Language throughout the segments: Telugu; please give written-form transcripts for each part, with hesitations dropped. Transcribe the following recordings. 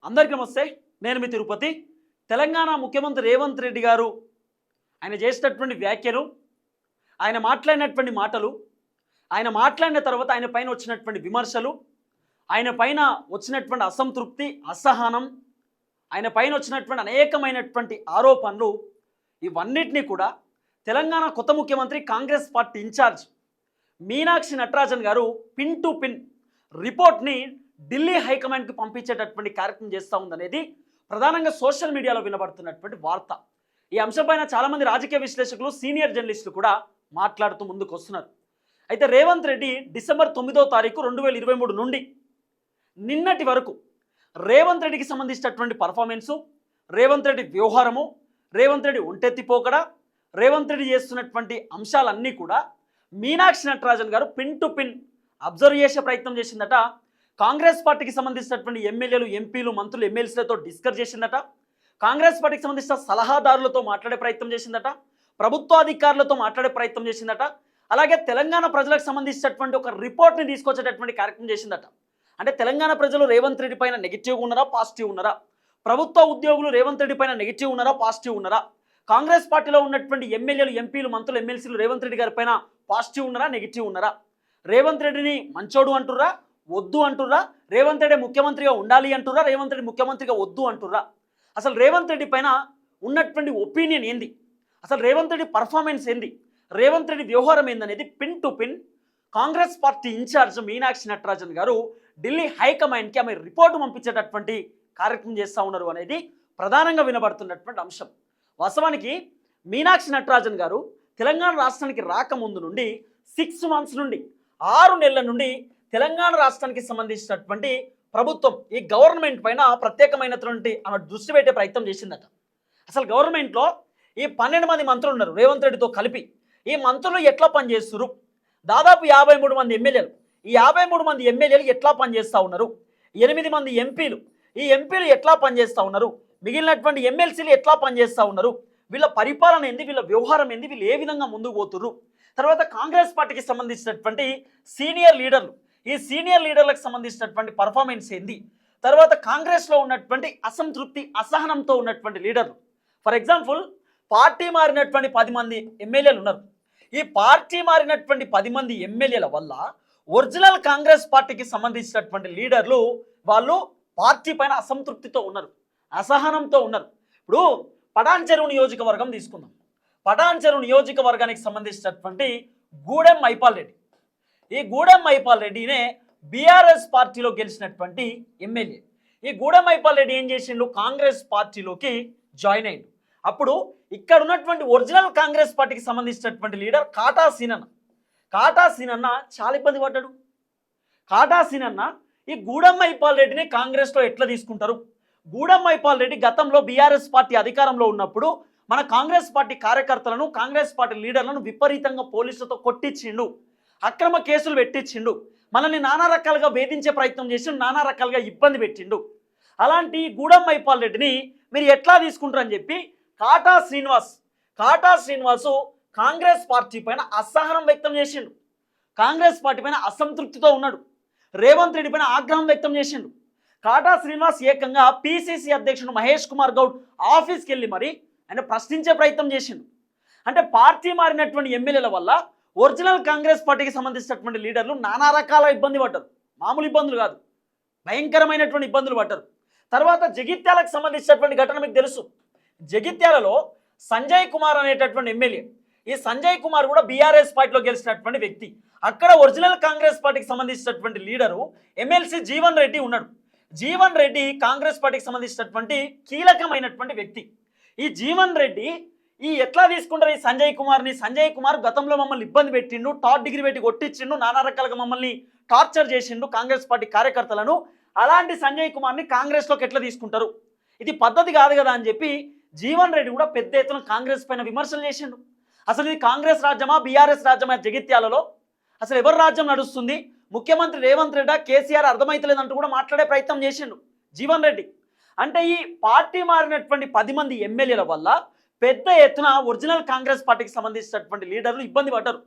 అందరికీ నమస్తే. నేను మీ తిరుపతి. తెలంగాణ ముఖ్యమంత్రి రేవంత్ రెడ్డి గారు ఆయన చేసినటువంటి వ్యాఖ్యలు, ఆయన మాట్లాడినటువంటి మాటలు, ఆయన మాట్లాడిన తర్వాత ఆయన పైన వచ్చినటువంటి విమర్శలు, ఆయన పైన వచ్చినటువంటి అసంతృప్తి, అసహనం, ఆయన పైన వచ్చినటువంటి అనేకమైనటువంటి ఆరోపణలు, ఇవన్నిటినీ కూడా తెలంగాణ కొత్త ముఖ్యమంత్రి కాంగ్రెస్ పార్టీ ఇన్ఛార్జ్ మీనాక్షి నటరాజన్ గారు పిన్ టు పిన్ రిపోర్ట్ని ఢిల్లీ హైకమాండ్కి పంపించేటటువంటి కార్యక్రమం చేస్తూ ఉందనేది ప్రధానంగా సోషల్ మీడియాలో వినబడుతున్నటువంటి వార్త. ఈ అంశంపైన చాలామంది రాజకీయ విశ్లేషకులు, సీనియర్ జర్నలిస్టులు కూడా మాట్లాడుతూ ముందుకు వస్తున్నారు. అయితే రేవంత్ రెడ్డి డిసెంబర్ 9వ తారీఖు 2023 నుండి నిన్నటి వరకు రేవంత్ రెడ్డికి సంబంధించినటువంటి పర్ఫార్మెన్సు, రేవంత్ రెడ్డి వ్యవహారము, రేవంత్ రెడ్డి ఒంటెత్తిపోకడ, రేవంత్ రెడ్డి చేస్తున్నటువంటి అంశాలన్నీ కూడా మీనాక్షి నటరాజన్ గారు పిన్ టు పిన్ అబ్జర్వ్ చేసే ప్రయత్నం చేసిందట. కాంగ్రెస్ పార్టీకి సంబంధించినటువంటి ఎమ్మెల్యేలు, ఎంపీలు, మంత్రులు, ఎమ్మెల్సీలతో డిస్కస్ చేసిందట. కాంగ్రెస్ పార్టీకి సంబంధించిన సలహాదారులతో మాట్లాడే ప్రయత్నం చేసిందట. ప్రభుత్వాధికారులతో మాట్లాడే ప్రయత్నం చేసిందట. అలాగే తెలంగాణ ప్రజలకు సంబంధించినటువంటి ఒక రిపోర్ట్ని తీసుకొచ్చేటటువంటి కార్యక్రమం చేసిందట. అంటే తెలంగాణ ప్రజలు రేవంత్ రెడ్డి పైన నెగిటివ్గా ఉన్నారా, పాజిటివ్ ఉన్నారా? ప్రభుత్వ ఉద్యోగులు రేవంత్ రెడ్డి పైన నెగిటివ్ ఉన్నారా, పాజిటివ్ ఉన్నారా? కాంగ్రెస్ పార్టీలో ఉన్నటువంటి ఎమ్మెల్యేలు, ఎంపీలు, మంత్రులు, ఎమ్మెల్సీలు రేవంత్ రెడ్డి గారి పైన పాజిటివ్ ఉన్నారా, నెగిటివ్ ఉన్నారా? రేవంత్ రెడ్డిని మంచోడు అంటుర్రా, వద్దు అంటుర్రా? రేవంత్ రెడ్డి ముఖ్యమంత్రిగా ఉండాలి అంటుర్రా, రేవంత్ రెడ్డి ముఖ్యమంత్రిగా వద్దు అంటుర్రా? అసలు రేవంత్ రెడ్డి పైన ఉన్నటువంటి ఒపీనియన్ ఏంది? అసలు రేవంత్ రెడ్డి పర్ఫార్మెన్స్ ఏంది? రేవంత్ రెడ్డి వ్యవహారం ఏందనేది pin to pin Congress party incharge Meenakshi Natarajan గారు ఢిల్లీ హైకమాండ్కి ఆమె రిపోర్టు పంపించేటటువంటి కార్యక్రమం చేస్తూ ఉన్నారు అనేది ప్రధానంగా వినబడుతున్నటువంటి అంశం. వాస్తవానికి మీనాక్షి నటరాజన్ గారు తెలంగాణ రాష్ట్రానికి రాకముందు నుండి 6 months నుండి 6 నెలల నుండి తెలంగాణ రాష్ట్రానికి సంబంధించినటువంటి ప్రభుత్వం, ఈ గవర్నమెంట్ పైన ప్రత్యేకమైనటువంటి ఆమె దృష్టి పెట్టే ప్రయత్నం చేసిందట. అసలు గవర్నమెంట్లో ఈ 12 మంది మంత్రులు ఉన్నారు రేవంత్ రెడ్డితో కలిపి. ఈ మంత్రులు ఎట్లా పనిచేస్తున్నారు? దాదాపు 53 మంది ఎమ్మెల్యేలు. ఈ 53 మంది ఎమ్మెల్యేలు ఎట్లా పనిచేస్తూ ఉన్నారు? 8 మంది ఎంపీలు. ఈ ఎంపీలు ఎట్లా పనిచేస్తూ ఉన్నారు? మిగిలినటువంటి ఎమ్మెల్సీలు ఎట్లా పనిచేస్తూ ఉన్నారు? వీళ్ళ పరిపాలన ఏంది? వీళ్ళ వ్యవహారం ఏంది? వీళ్ళు ఏ విధంగా ముందుకు పోతున్నారు? తర్వాత కాంగ్రెస్ పార్టీకి సంబంధించినటువంటి సీనియర్ లీడర్లు, ఈ సీనియర్ లీడర్లకు సంబంధించినటువంటి పర్ఫార్మెన్స్ ఏంది? తర్వాత కాంగ్రెస్లో ఉన్నటువంటి అసంతృప్తి, అసహనంతో ఉన్నటువంటి లీడర్లు. ఫర్ ఎగ్జాంపుల్, పార్టీ మారినటువంటి 10 మంది ఎమ్మెల్యేలు ఉన్నారు. ఈ పార్టీ మారినటువంటి 10 మంది ఎమ్మెల్యేల వల్ల ఒరిజినల్ కాంగ్రెస్ పార్టీకి సంబంధించినటువంటి లీడర్లు వాళ్ళు పార్టీ పైన అసంతృప్తితో ఉన్నారు, అసహనంతో ఉన్నారు. ఇప్పుడు పటాన్ చెరువు నియోజకవర్గం తీసుకుందాం. పటాన్ చెరువు నియోజకవర్గానికి సంబంధించినటువంటి గూడెం మైపాల్ రెడ్డి, ఈ గూడెం మైపాల్ రెడ్డినే బీఆర్ఎస్ పార్టీలో గెలిచినటువంటి ఎమ్మెల్యే. ఈ గూడెం మైపాల్ రెడ్డి ఏం చేసిండు? కాంగ్రెస్ పార్టీలోకి జాయిన్ అయ్యిండు. అప్పుడు ఇక్కడ ఉన్నటువంటి ఒరిజినల్ కాంగ్రెస్ పార్టీకి సంబంధించినటువంటి లీడర్ కాటా సీనన్న. కాటా సీనన్న చాలా ఇబ్బంది పడ్డాడు. కాటా సీనన్న ఈ గూడెం మైపాల్ రెడ్డిని కాంగ్రెస్లో ఎట్లా తీసుకుంటారు? గూడెం మైపాల్ రెడ్డి గతంలో బీఆర్ఎస్ పార్టీ అధికారంలో ఉన్నప్పుడు మన కాంగ్రెస్ పార్టీ కార్యకర్తలను, కాంగ్రెస్ పార్టీ లీడర్లను విపరీతంగా పోలీసులతో కొట్టించిండు, అక్రమ కేసులు పెట్టించిండు, మనల్ని నానా రకాలుగా వేధించే ప్రయత్నం చేసిండు, నానా రకాలుగా ఇబ్బంది పెట్టిండు. అలాంటి గూడెం మైపాల్ రెడ్డిని మీరు ఎట్లా తీసుకుంటారని చెప్పి కాటా శ్రీనివాసు కాంగ్రెస్ పార్టీ పైన అసహనం వ్యక్తం చేసిండు, కాంగ్రెస్ పార్టీ పైన అసంతృప్తితో ఉన్నాడు, రేవంత్ రెడ్డి పైన ఆగ్రహం వ్యక్తం చేసిండు. కాటా శ్రీనివాస్ ఏకంగా పిసిసి అధ్యక్షుడు మహేష్ కుమార్ గౌడ్ ఆఫీస్కి వెళ్ళి మరి ఆయన ప్రశ్నించే ప్రయత్నం చేసిండు. అంటే పార్టీ మారినటువంటి ఎమ్మెల్యేల వల్ల ఒరిజినల్ కాంగ్రెస్ పార్టీకి సంబంధించినటువంటి లీడర్లు నానా రకాల ఇబ్బంది పడ్డారు. మామూలు ఇబ్బందులు కాదు, భయంకరమైనటువంటి ఇబ్బందులు పడ్డారు. తర్వాత జగిత్యాలకు సంబంధించినటువంటి ఘటన మీకు తెలుసు. జగిత్యాలలో సంజయ్ కుమార్ అనేటటువంటి ఎమ్మెల్యే, ఈ సంజయ్ కుమార్ కూడా బీఆర్ఎస్ పార్టీలో గెలిచినటువంటి వ్యక్తి. అక్కడ ఒరిజినల్ కాంగ్రెస్ పార్టీకి సంబంధించినటువంటి లీడరు ఎమ్మెల్సీ జీవన్ రెడ్డి ఉన్నాడు. జీవన్ రెడ్డి కాంగ్రెస్ పార్టీకి సంబంధించినటువంటి కీలకమైనటువంటి వ్యక్తి. ఈ జీవన్ రెడ్డి ఎట్లా తీసుకుంటారు ఈ సంజయ్ కుమార్ని? సంజయ్ కుమార్ గతంలో మమ్మల్ని ఇబ్బంది పెట్టిండు, టాప్ డిగ్రీ పెట్టి కొట్టించిండు, నానా రకాలుగా మమ్మల్ని టార్చర్ చేసిండు కాంగ్రెస్ పార్టీ కార్యకర్తలను. అలాంటి సంజయ్ కుమార్ని కాంగ్రెస్లోకి ఎట్లా తీసుకుంటారు? ఇది పద్ధతి కాదు కదా అని చెప్పి జీవన్ రెడ్డి కూడా పెద్ద ఎత్తున కాంగ్రెస్ పైన విమర్శలు చేసిండు. అసలు ఇది కాంగ్రెస్ రాజ్యమా, బీఆర్ఎస్ రాజ్యమా? జగిత్యాలలో అసలు ఎవరు రాజ్యం నడుస్తుంది? ముఖ్యమంత్రి రేవంత్ రెడ్డి, కేసీఆర్ అర్థమైతలేదంటూ కూడా మాట్లాడే ప్రయత్నం చేసిండు జీవన్ రెడ్డి. అంటే ఈ పార్టీ మారినటువంటి 10 మంది ఎమ్మెల్యేల వల్ల పెద్ద ఎత్తున ఒరిజినల్ కాంగ్రెస్ పార్టీకి సంబంధించినటువంటి లీడర్లు ఇబ్బంది పడ్డారు.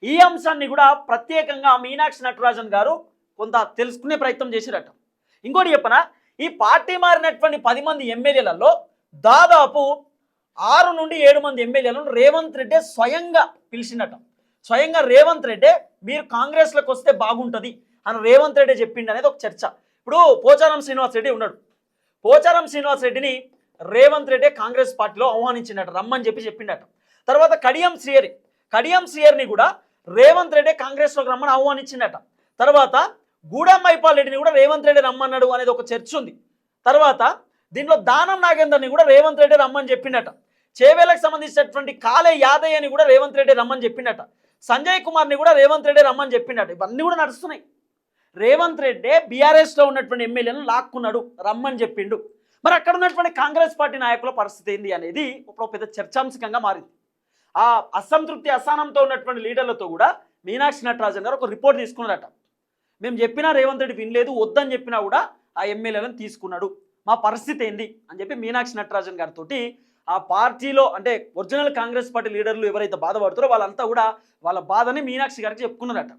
ఈ అంశాన్ని కూడా ప్రత్యేకంగా మీనాక్షి నటరాజన్ గారు కొంత తెలుసుకునే ప్రయత్నం చేసిరట. ఇంకోటి చెప్పనా, ఈ పార్టీ మారినటువంటి 10 మంది ఎమ్మెల్యేలలో దాదాపు 6 నుండి 7 మంది ఎమ్మెల్యేలను రేవంత్ రెడ్డి స్వయంగా పిలిచినట్ట. స్వయంగా రేవంత్ రెడ్డి మీరు కాంగ్రెస్లోకి వస్తే బాగుంటుంది అని రేవంత్ రెడ్డి చెప్పిండు అనేది ఒక చర్చ. ఇప్పుడు పోచారం శ్రీనివాస్ రెడ్డి ఉన్నాడు. పోచారం శ్రీనివాస్ రెడ్డిని రేవంత్ రెడ్డి కాంగ్రెస్ పార్టీలో ఆహ్వానించినట్టు, రమ్మని చెప్పిండట. తర్వాత కడియం శ్రీహరిని కూడా రేవంత్ రెడ్డి కాంగ్రెస్లోకి రమ్మని ఆహ్వానించిందట. తర్వాత గూడెం మైపాల్ రెడ్డిని కూడా రేవంత్ రెడ్డి రమ్మన్నాడు అనేది ఒక చర్చ ఉంది. తర్వాత దీనిలో దానం నాగేందర్ని కూడా రేవంత్ రెడ్డి రమ్మని చెప్పిండట. చేవేలకు సంబంధించినటువంటి కాలే యాదయ్యని కూడా రేవంత్ రెడ్డి రమ్మని చెప్పిండట. సంజయ్ కుమార్ని కూడా రేవంత్ రెడ్డి రమ్మని చెప్పిండట. ఇవన్నీ కూడా నడుస్తున్నాయి. రేవంత్ రెడ్డి బీఆర్ఎస్లో ఉన్నటువంటి ఎమ్మెల్యేలను లాక్కున్నాడు, రమ్మని చెప్పిండు. మరి అక్కడ ఉన్నటువంటి కాంగ్రెస్ పార్టీ నాయకుల పరిస్థితి ఏంది అనేది ఇప్పుడు పెద్ద చర్చాంశకంగా మారింది. ఆ అసంతృప్తి అసహనంతో ఉన్నటువంటి లీడర్లతో కూడా మీనాక్షి నటరాజన్ గారు ఒక రిపోర్ట్ తీసుకున్నారట. మేము చెప్పినా రేవంత్ రెడ్డి వినలేదు, వద్దని చెప్పినా కూడా ఆ ఎమ్మెల్యేలను తీసుకున్నాడు, మా పరిస్థితి ఏంది అని చెప్పి మీనాక్షి నటరాజన్ గారితో ఆ పార్టీలో అంటే ఒరిజినల్ కాంగ్రెస్ పార్టీ లీడర్లు ఎవరైతే బాధపడుతారో వాళ్ళంతా కూడా వాళ్ళ బాధని మీనాక్షి గారికి చెప్పుకున్నారట.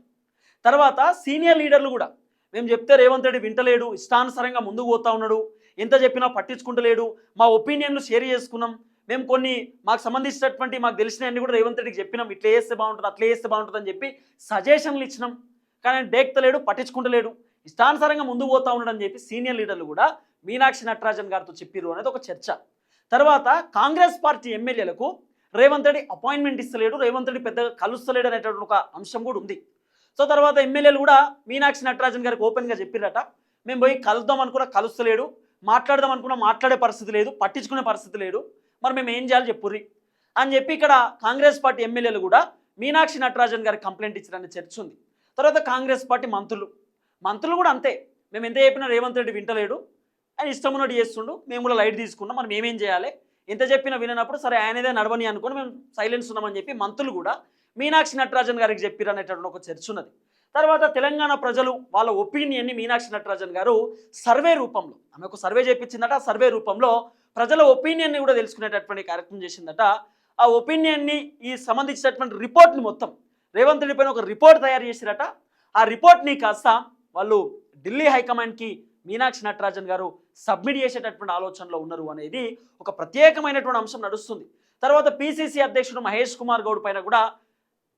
తర్వాత సీనియర్ లీడర్లు కూడా మేము చెప్తే రేవంత్ రెడ్డి వింటలేడు, ఇష్టానుసారంగా ముందుకు పోతా ఉన్నాడు, ఎంత చెప్పినా పట్టించుకుంటలేడు, మా ఒపీనియన్లు షేర్ చేసుకున్నాం, మేము కొన్ని మాకు సంబంధించినటువంటి మాకు తెలిసినవన్నీ కూడా రేవంత్ రెడ్డికి చెప్పినాం, ఇట్లా చేస్తే బాగుంటుంది అట్లా చేస్తే బాగుంటుంది అని చెప్పి సజెషన్లు ఇచ్చినాం, కానీ ఆయన డేక్తలేడు, పట్టించుకుంటలేడు, ఇష్టానుసారంగా ముందుకు పోతా ఉన్నాడు అని చెప్పి సీనియర్ లీడర్లు కూడా మీనాక్షి నటరాజన్ గారితో చెప్పిర్రు అనేది ఒక చర్చ. తర్వాత కాంగ్రెస్ పార్టీ ఎమ్మెల్యేలకు రేవంత్ రెడ్డి అపాయింట్మెంట్ ఇస్తలేడు, రేవంత్ రెడ్డి పెద్దగా కలుస్తలేడు అనేటువంటి ఒక అంశం కూడా ఉంది. సో తర్వాత ఎమ్మెల్యేలు కూడా మీనాక్షి నటరాజన్ గారికి ఓపెన్గా చెప్పిరట, మేము పోయి కలుద్దాం అనుకున్నా కలుస్తలేడు, మాట్లాడదాం అనుకున్నా మాట్లాడే పరిస్థితి లేదు, పట్టించుకునే పరిస్థితి లేదు, మరి మేము ఏం చేయాలి చెప్పుర్రి అని చెప్పి ఇక్కడ కాంగ్రెస్ పార్టీ ఎమ్మెల్యేలు కూడా మీనాక్షి నటరాజన్ గారికి కంప్లైంట్ ఇచ్చారనే చర్చ ఉంది. తర్వాత కాంగ్రెస్ పార్టీ మంత్రులు కూడా అంతే, మేము ఎంత చెప్పినా రేవంత్ రెడ్డి వింటలేడు, ఆయన ఇష్టం ఉన్నట్టు చేస్తుండు, మేము కూడా లైట్ తీసుకున్నాం, మనం ఏమేం చేయాలి, ఎంత చెప్పినా వినప్పుడు సరే ఆయనదే నడవని అనుకుని మేము సైలెన్స్ ఉన్నామని చెప్పి మంత్రులు కూడా మీనాక్షి నటరాజన్ గారికి చెప్పారు అనేటటువంటి ఒక చర్చ ఉన్నది. తర్వాత తెలంగాణ ప్రజలు వాళ్ళ ఒపీనియన్ని మీనాక్షి నటరాజన్ గారు సర్వే రూపంలో, ఆమె ఒక సర్వే చేయించిందట, ఆ సర్వే రూపంలో ప్రజల ఒపీనియన్ని కూడా తెలుసుకునేటటువంటి కార్యక్రమం చేసిందట. ఆ ఒపీనియన్ని ఈ సంబంధించినటువంటి రిపోర్ట్ని మొత్తం రేవంత్ రెడ్డి పైన ఒక రిపోర్ట్ తయారు చేసిరట. ఆ రిపోర్ట్ని కాస్త వాళ్ళు ఢిల్లీ హైకమాండ్కి మీనాక్షి నటరాజన్ గారు సబ్మిట్ చేసేటటువంటి ఆలోచనలో ఉన్నారు అనేది ఒక ప్రత్యేకమైనటువంటి అంశం నడుస్తుంది. తర్వాత పిసిసి అధ్యక్షుడు మహేష్ కుమార్ గౌడ్ పైన కూడా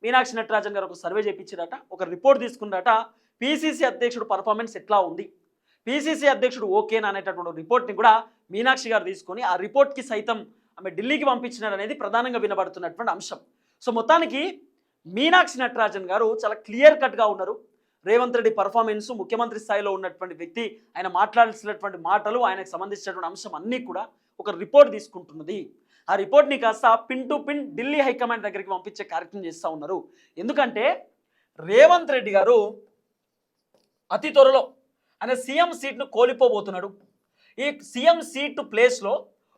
మీనాక్షి నటరాజన్ గారు ఒక సర్వే చేయించారట, ఒక రిపోర్ట్ తీసుకున్నారట, పిసిసి అధ్యక్షుడు పర్ఫార్మెన్స్ ఎట్లా ఉంది, పిసిసి అధ్యక్షుడు ఓకేనా అనేటటువంటి రిపోర్ట్ని కూడా మీనాక్షి గారు తీసుకొని ఆ రిపోర్ట్కి సైతం ఆమె ఢిల్లీకి పంపించినారనేది ప్రధానంగా వినబడుతున్నటువంటి అంశం. సో మొత్తానికి మీనాక్షి నటరాజన్ గారు చాలా క్లియర్ కట్గా ఉన్నారు. రేవంత్ రెడ్డి పర్ఫార్మెన్స్, ముఖ్యమంత్రి స్థాయిలో ఉన్నటువంటి వ్యక్తి, ఆయన మాట్లాడాల్సినటువంటి మాటలు, ఆయనకు సంబంధించినటువంటి అంశం అన్నీ కూడా ఒక రిపోర్ట్ తీసుకుంటున్నది. ఆ రిపోర్ట్ని కాస్త pin to pin Delhi high command దగ్గరికి పంపించే కార్యక్రమం చేస్తూ ఉన్నారు. ఎందుకంటే రేవంత్ రెడ్డి గారు అతి త్వరలో ఆయన సీఎం సీట్ను కోల్పోబోతున్నాడు. ఈ సీఎం సీటు ప్లేస్లో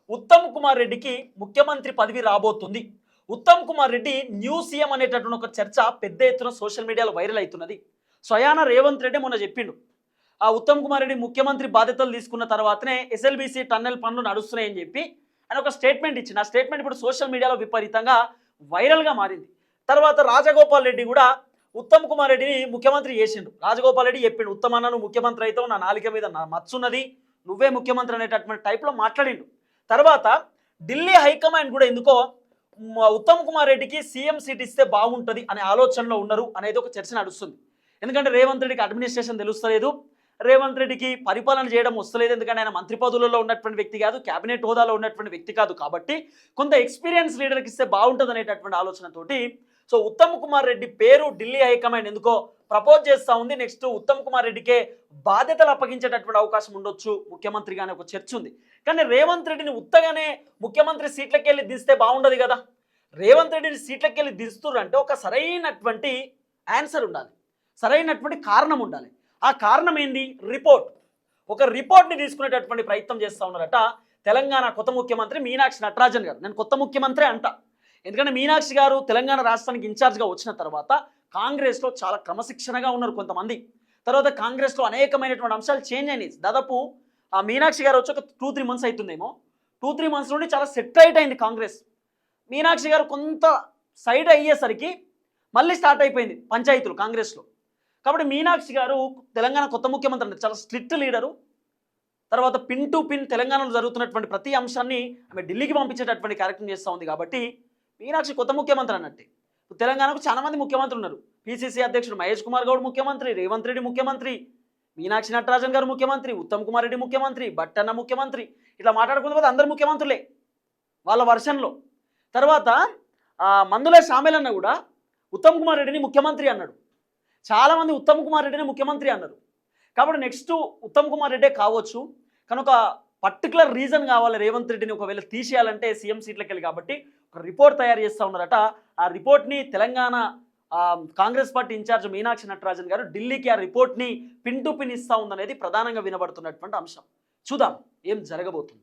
ఉత్తమ్ కుమార్ రెడ్డికి ముఖ్యమంత్రి పదవి రాబోతుంది. ఉత్తమ్ కుమార్ రెడ్డి న్యూ సీఎం అనేటటువంటి ఒక చర్చ పెద్ద ఎత్తున సోషల్ మీడియాలో వైరల్ అవుతున్నది. స్వయాన రేవంత్ రెడ్డి మొన్న చెప్పిండు, ఆ ఉత్తమ్ కుమార్ రెడ్డి ముఖ్యమంత్రి బాధ్యతలు తీసుకున్న తర్వాతనే ఎస్ఎల్బీసీ టన్నెల్ పనులు నడుస్తున్నాయని చెప్పి ఆయన ఒక స్టేట్మెంట్ ఇచ్చింది. ఆ స్టేట్మెంట్ ఇప్పుడు సోషల్ మీడియాలో విపరీతంగా వైరల్గా మారింది. తర్వాత రాజగోపాల్ రెడ్డి కూడా ఉత్తమ్ కుమార్ రెడ్డిని ముఖ్యమంత్రి చేసిండు. రాజగోపాల్ రెడ్డి చెప్పిండు, ఉత్తమ్ అన్న నువ్వు ముఖ్యమంత్రి అయితే నా నాలిక మీద నా మచ్చున్నది, నువ్వే ముఖ్యమంత్రి అనేటటువంటి టైప్లో మాట్లాడిండు. తర్వాత ఢిల్లీ హైకమాండ్ కూడా ఎందుకో ఉత్తమ్ కుమార్ రెడ్డికి సీఎం సీట్ ఇస్తే బాగుంటుంది అనే ఆలోచనలో ఉన్నారు అనేది ఒక చర్చ నడుస్తుంది. ఎందుకంటే రేవంత్ రెడ్డికి అడ్మినిస్ట్రేషన్ తెలుస్తలేదు, రేవంత్ రెడ్డికి పరిపాలన చేయడం వస్తలేదు, ఎందుకంటే ఆయన మంత్రి పదవులలో ఉన్నటువంటి వ్యక్తి కాదు, క్యాబినెట్ హోదాలో ఉన్నటువంటి వ్యక్తి కాదు, కాబట్టి కొంత ఎక్స్పీరియన్స్ లీడర్కి ఇస్తే బాగుంటుంది అనేటటువంటి ఆలోచనతోటి సో ఉత్తమ్ కుమార్ రెడ్డి పేరు ఢిల్లీ హైకమాండ్ ఎందుకో ప్రపోజ్ చేస్తూ ఉంది. నెక్స్ట్ ఉత్తమ్ కుమార్ రెడ్డికే బాధ్యతలు అప్పగించేటటువంటి అవకాశం ఉండొచ్చు ముఖ్యమంత్రిగానే ఒక చర్చ ఉంది. కానీ రేవంత్ రెడ్డిని ఉత్తగానే ముఖ్యమంత్రి సీట్లకి వెళ్ళి దిస్తే బాగుండదు కదా. రేవంత్ రెడ్డిని సీట్లకి వెళ్ళి దిస్తుర్రంటే ఒక సరైనటువంటి ఆన్సర్ ఉండాలి, సరైనటువంటి కారణం ఉండాలి. ఆ కారణం ఏంది? రిపోర్ట్. ఒక రిపోర్ట్ని తీసుకునేటటువంటి ప్రయత్నం చేస్తూ ఉన్నారట తెలంగాణ కొత్త ముఖ్యమంత్రి మీనాక్షి నటరాజన్ గారు. నేను కొత్త ముఖ్యమంత్రి అంట, ఎందుకంటే మీనాక్షి గారు తెలంగాణ రాష్ట్రానికి ఇన్ఛార్జ్గా వచ్చిన తర్వాత కాంగ్రెస్లో చాలా క్రమశిక్షణగా ఉన్నారు కొంతమంది. తర్వాత కాంగ్రెస్లో అనేకమైనటువంటి అంశాలు చేంజ్ అయినాయి. దాదాపు ఆ మీనాక్షి గారు వచ్చి ఒక 2-3 మంత్స్ అవుతుందేమో, 2-3 మంత్స్ నుండి చాలా సెటిల్ అయింది కాంగ్రెస్. మీనాక్షి గారు కొంత సైడ్ అయ్యేసరికి మళ్ళీ స్టార్ట్ అయిపోయింది పంచాయతీలు కాంగ్రెస్లో. కాబట్టి మీనాక్షి గారు తెలంగాణ కొత్త ముఖ్యమంత్రి అంటే చాలా స్ట్రిక్ట్ లీడరు. తర్వాత పిన్ టు పిన్ తెలంగాణలో జరుగుతున్నటువంటి ప్రతి అంశాన్ని ఆమె ఢిల్లీకి పంపించేటటువంటి కార్యక్రమం చేస్తూ ఉంది. కాబట్టి మీనాక్షి కొత్త ముఖ్యమంత్రి అన్నట్టే. తెలంగాణకు చాలామంది ముఖ్యమంత్రులు ఉన్నారు. పిసిసి అధ్యక్షుడు మహేష్ కుమార్ గౌడ్ ముఖ్యమంత్రి, రేవంత్ రెడ్డి ముఖ్యమంత్రి, మీనాక్షి నటరాజన్ గారు ముఖ్యమంత్రి, ఉత్తమ్ కుమార్ రెడ్డి ముఖ్యమంత్రి, బట్టన్న ముఖ్యమంత్రి, ఇట్లా మాట్లాడుకున్న తర్వాత అందరు ముఖ్యమంత్రులే వాళ్ళ వర్షన్లో. తర్వాత మందుల షామేలన్న కూడా ఉత్తమ్ కుమార్ రెడ్డిని ముఖ్యమంత్రి అన్నాడు. చాలామంది ఉత్తమ్ కుమార్ రెడ్డిని ముఖ్యమంత్రి అన్నారు. కాబట్టి నెక్స్ట్ ఉత్తమ్ కుమార్ రెడ్డే కావచ్చు. కనుక పర్టికులర్ రీజన్ కావాలి రేవంత్ రెడ్డిని ఒకవేళ తీసేయాలంటే సీఎం సీట్లకి వెళ్ళి. కాబట్టి ఒక రిపోర్ట్ తయారు చేస్తూ ఉన్నారట. ఆ రిపోర్ట్ని తెలంగాణ కాంగ్రెస్ పార్టీ ఇన్ఛార్జ్ మీనాక్షి నటరాజన్ గారు ఢిల్లీకి ఆ రిపోర్ట్ని పిన్ టు పిన్ ఇస్తూ ఉందనేది ప్రధానంగా వినబడుతున్నటువంటి అంశం. చూద్దాం ఏం జరగబోతుందో.